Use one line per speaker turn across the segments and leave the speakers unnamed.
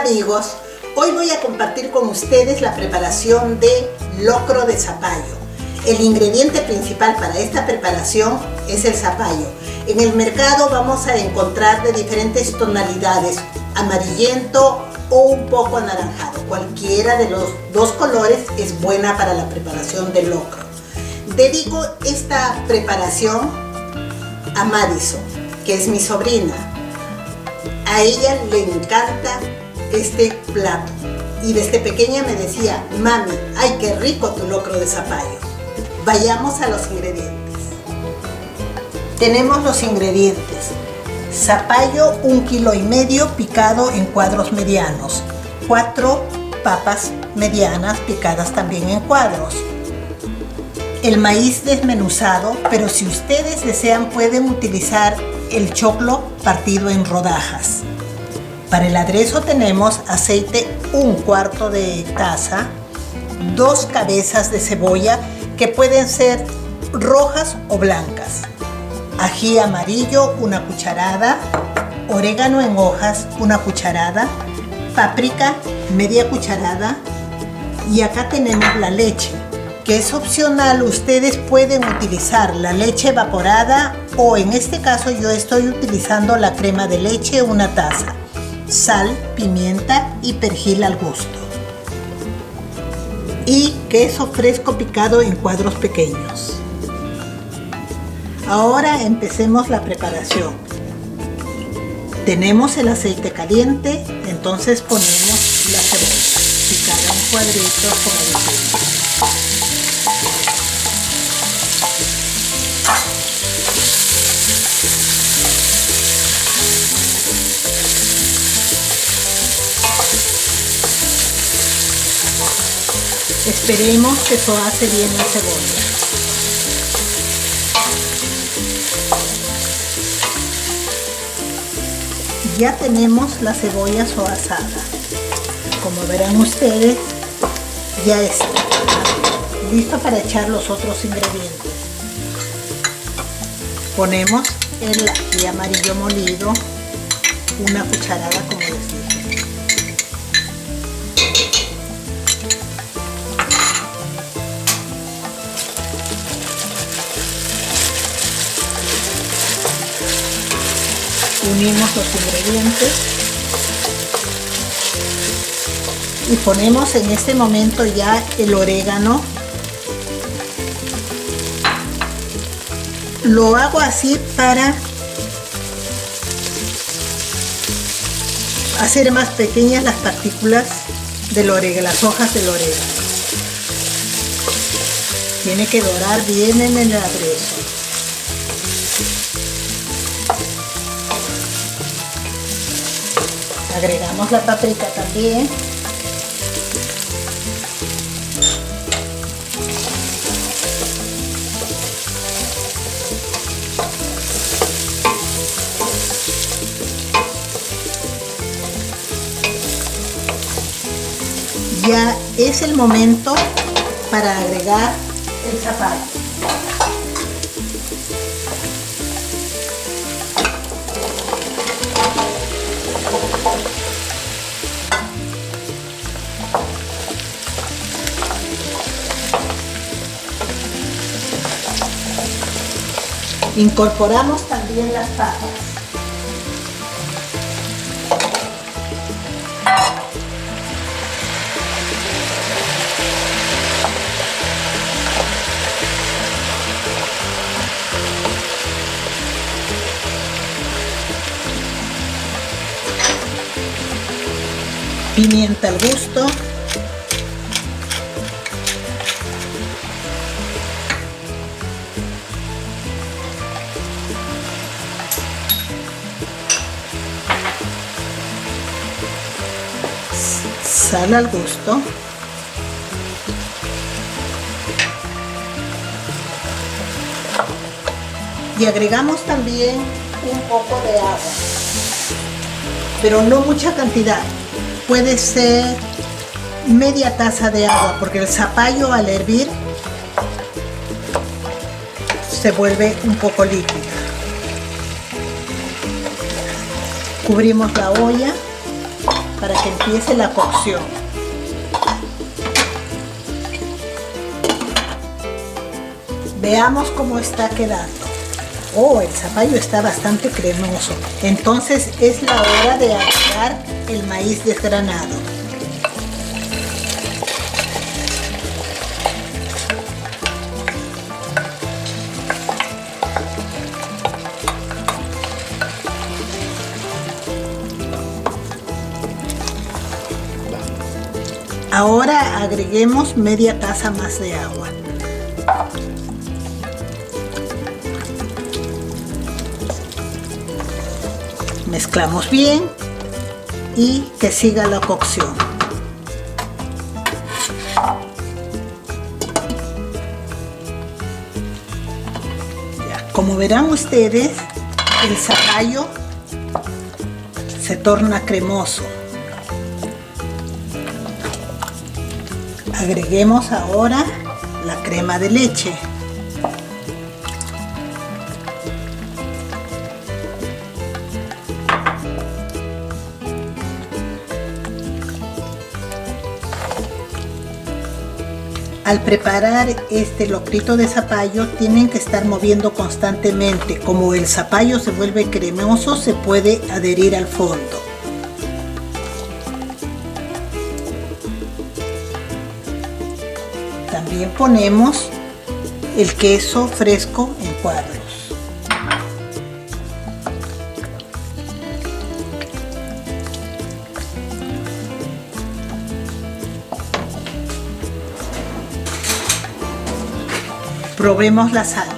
amigos, hoy voy a compartir con ustedes la preparación de locro de zapallo. El ingrediente principal para esta preparación es el zapallo. En el mercado vamos a encontrar de diferentes tonalidades, amarillento o un poco anaranjado. Cualquiera de los dos colores es buena para la preparación del locro. Dedico esta preparación a Madison, que es mi sobrina. A ella le encanta este plato y desde pequeña me decía: mami, ay, qué rico tu locro de zapallo. Vayamos a los ingredientes. Tenemos los ingredientes: zapallo 1,5 kilos picado en cuadros medianos, 4 papas medianas picadas también en cuadros, el maíz desmenuzado, pero si ustedes desean pueden utilizar el choclo partido en rodajas. Para el aderezo tenemos aceite 1/4 de taza, 2 cabezas de cebolla que pueden ser rojas o blancas, ají amarillo 1 cucharada, orégano en hojas 1 cucharada, páprica media cucharada, y acá tenemos la leche, que es opcional. Ustedes pueden utilizar la leche evaporada o en este caso yo estoy utilizando la crema de leche 1 taza, sal, pimienta y perejil al gusto, y queso fresco picado en cuadros pequeños. Ahora empecemos la preparación. Tenemos el aceite caliente, entonces ponemos la cebolla picada en cuadritos como dijimos. Esperemos que soase bien la cebolla. Ya tenemos la cebolla soasada. Como verán ustedes, ya está listo para echar los otros ingredientes. Ponemos el ají amarillo molido, 1 cucharada como les dije. Unimos los ingredientes y ponemos en este momento ya el orégano. Lo hago así para hacer más pequeñas las partículas del orégano, las hojas del orégano. Tiene que dorar bien en el aderezo. Agregamos la páprica también. Ya es el momento para agregar el zapallo. Incorporamos también las papas. Pimienta al gusto. Sal al gusto. Y agregamos también un poco de agua, pero no mucha cantidad. Puede ser media taza de agua, porque el zapallo al hervir se vuelve un poco líquida. Cubrimos la olla para que empiece la cocción. Veamos cómo está quedando. Oh, el zapallo está bastante cremoso. Entonces es la hora de agregar el maíz desgranado. Ahora agreguemos media taza más de agua. Mezclamos bien y que siga la cocción. Ya, como verán ustedes, el zapallo se torna cremoso. Agreguemos ahora la crema de leche. Al preparar este locrito de zapallo tienen que estar moviendo constantemente. Como el zapallo se vuelve cremoso, se puede adherir al fondo. También ponemos el queso fresco en cuadros. Probemos la sal.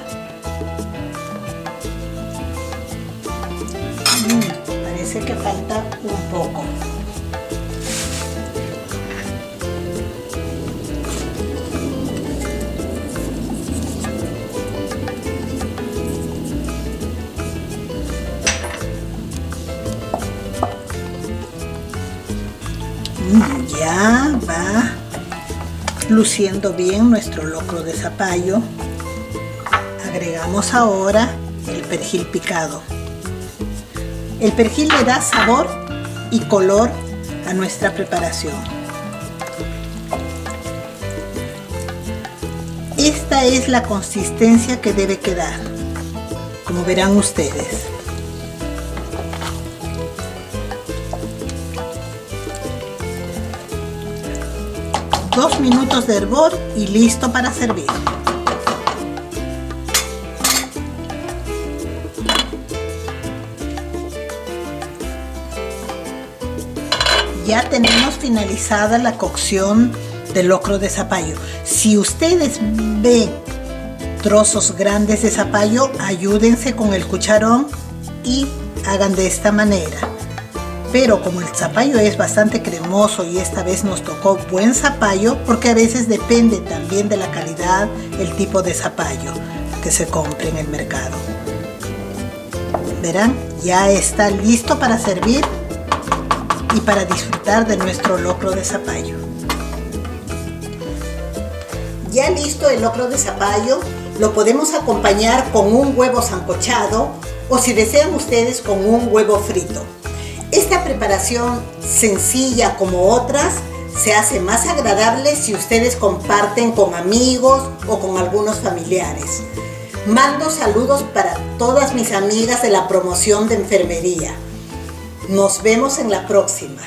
Parece que falta un poco. Ya va luciendo bien nuestro locro de zapallo. Agregamos ahora el perejil picado. El perejil le da sabor y color a nuestra preparación. Esta es la consistencia que debe quedar, como verán ustedes. Dos minutos de hervor y listo para servir. Ya tenemos finalizada la cocción del locro de zapallo. Si ustedes ven trozos grandes de zapallo, ayúdense con el cucharón y hagan de esta manera. Pero como el zapallo es bastante cremoso y esta vez nos tocó buen zapallo, porque a veces depende también de la calidad, el tipo de zapallo que se compre en el mercado. Verán, ya está listo para servir y para disfrutar de nuestro locro de zapallo. Ya listo el locro de zapallo, lo podemos acompañar con un huevo sancochado o si desean ustedes con un huevo frito. Esta preparación sencilla como otras se hace más agradable si ustedes comparten con amigos o con algunos familiares. Mando saludos para todas mis amigas de la promoción de enfermería. Nos vemos en la próxima.